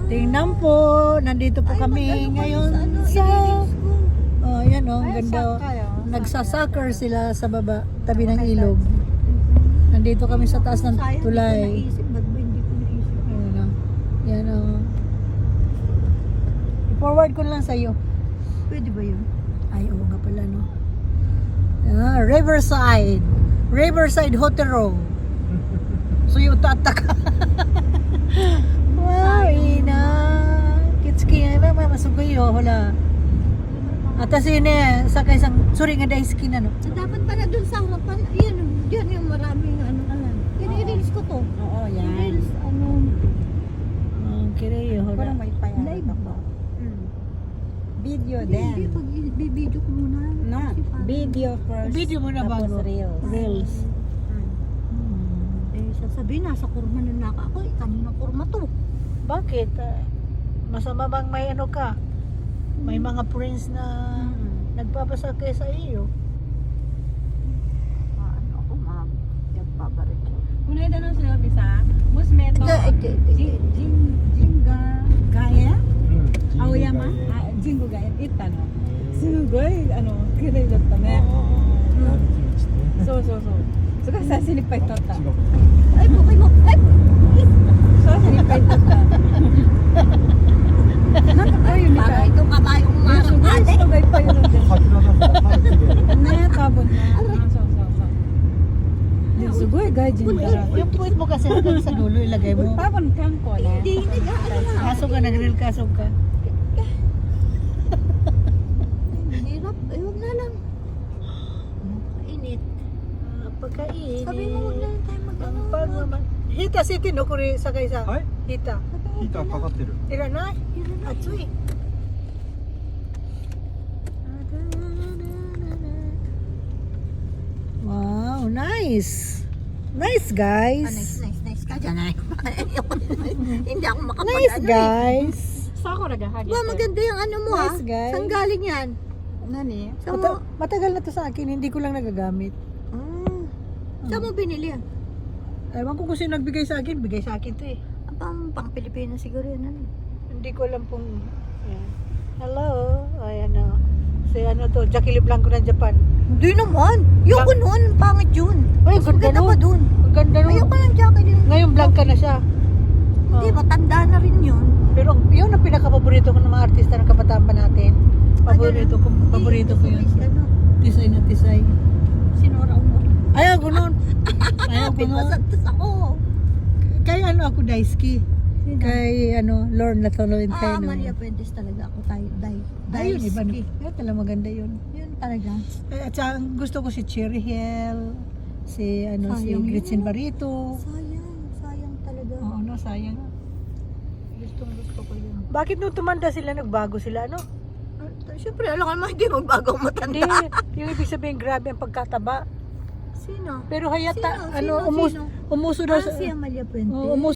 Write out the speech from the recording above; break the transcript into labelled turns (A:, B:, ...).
A: Tingnan po, nandito po kami ngayon sa... Oh, yan oh, ganda. Nagsasoccer sila sa baba, tabi ng ilog. Nandito kami sa taas ng tulay. Ayan oh. Yan oh. I-forward ko lang sa iyo.
B: Pwede ba yun?
A: Ay, oo nga pala no. Ah, Riverside Hotel. So yung tatak. Wow, ina. Kitski nga ba masugay yo wala. Atas ini sa kaisang suri nga dai skin ano.
B: So, dapat pala dun sa harapan, yan, diyan yung maraming ano. Yan i-reels ko to.
A: Oo, yan.
B: Reels, ano.
A: Kira yo wala.
C: Parang may payat
B: Live
C: ako.
B: ba?
C: Video
B: Hindi,
C: din.
B: pag i-video ko muna.
C: No,
B: Kasi parang-
C: video first.
A: Video mo na
C: tapos
A: bago.
C: reels.
A: Reels.
B: Eh, sasabihin, nasa kurma na naka ako. Eh, kanina kurma to.
A: Bakit? Masama bang may ano ka? May mga friends na nagpapasakay sa iyo.
B: Ano ako, nagpabarik ko.
C: Unay na nung sila bisa. Musmeto. Jinga gaya. Aoyama. Jingo gaya. Itano. Sugoi kirei datta ne.そう。すごい最初にいっぱい撮った。
B: Ay, bukay mo. Ay!
C: 最初にいっぱい撮った。なんかこういうみ
B: Para
C: たい。
B: itong kabayong
C: す
B: umarang
C: ごい
B: ate.
C: 人がいっぱいいるんで。ね、多分ね。そう。ですごい外人だらけ。
A: Yung point mo kasi hanggang sa dulo ilagay mo.
C: 多分観光ね。
B: Hindi, nag-ano na.
A: Kaso ka, nag-reel kasog ka.
B: Hirap. Ay, huwag na lang. Init.
A: Pagkainit.
B: Sabi mo, huwag na lang tayo mag-ano.
A: Paano naman? Hita si kinukuri sa kaysa.
D: Ay?
A: Hita.
D: ヒーターかかってる。
A: Ira na? Atsuy. Wow, nice. Nice guys.
B: Nice ka dyan. Hindi ako makapag
A: Nice guys.
C: さあこれがハゲ
B: Ba, maganda yung ano mo
A: Nice guy.
B: Saan galing yan?
C: 何
B: Saan mo?
A: Matagal na to sa akin, hindi ko lang nagagamit.
B: Saan mo binili yan?
A: Ewan ko kung sino nagbigay sa akin, bigay sa akin to eh.
B: Pang Pilipinas siguro yan. Ano?
A: Hindi ko alam kung... Ayan. Hello. Ayan o. Si ano to, Jackie Leblanco ng Japan.
B: Hindi naman. Yung ko noon, pangit yun.
A: Ay,
B: Mas
A: ganda
B: maganda
A: nun.
B: pa dun.
A: Ang ganda nun.
B: Ayoko ng jacket din.
A: Ngayon blanca na siya.
B: Hindi,
A: Oh.
B: matanda na rin yun.
A: Pero yun ang pinaka-paborito ko ng mga artista ng kabataan pa natin. Paborito ko yun.
B: Ano?
A: Tisay na tisay.
B: Sinura mo.
A: Ayaw ko nun. Ayaw ko nun.
B: Pinasagtas ako.
A: Kay ano ako, Daisuke. Kay ano, Lorna Tolentino.
B: Maria Fuentes talaga ako tayo.
A: Ayun, iba na.
B: Daisuke.
A: Yun talaga maganda yun.
B: Yun talaga.
A: At saka ang gusto ko si Cherry Hill, si ano, si
B: Sayang
A: Gretchen
B: yun.
A: Barreto.
B: Sayang talaga.
A: Oo, no, sayang. Gusto ko yun. Bakit nung tumanda sila, nagbago sila, no?
B: Siyempre, alam ka naman, hindi magbago ang
A: Hindi,
B: matanda.
A: yung ibig sabihin, grabe ang pagkataba.
B: Sino?
A: Pero hayata,
B: Sino?
A: ano,
B: Sino?
A: umuso daw
B: Si Amalia Fuentes.
A: umuso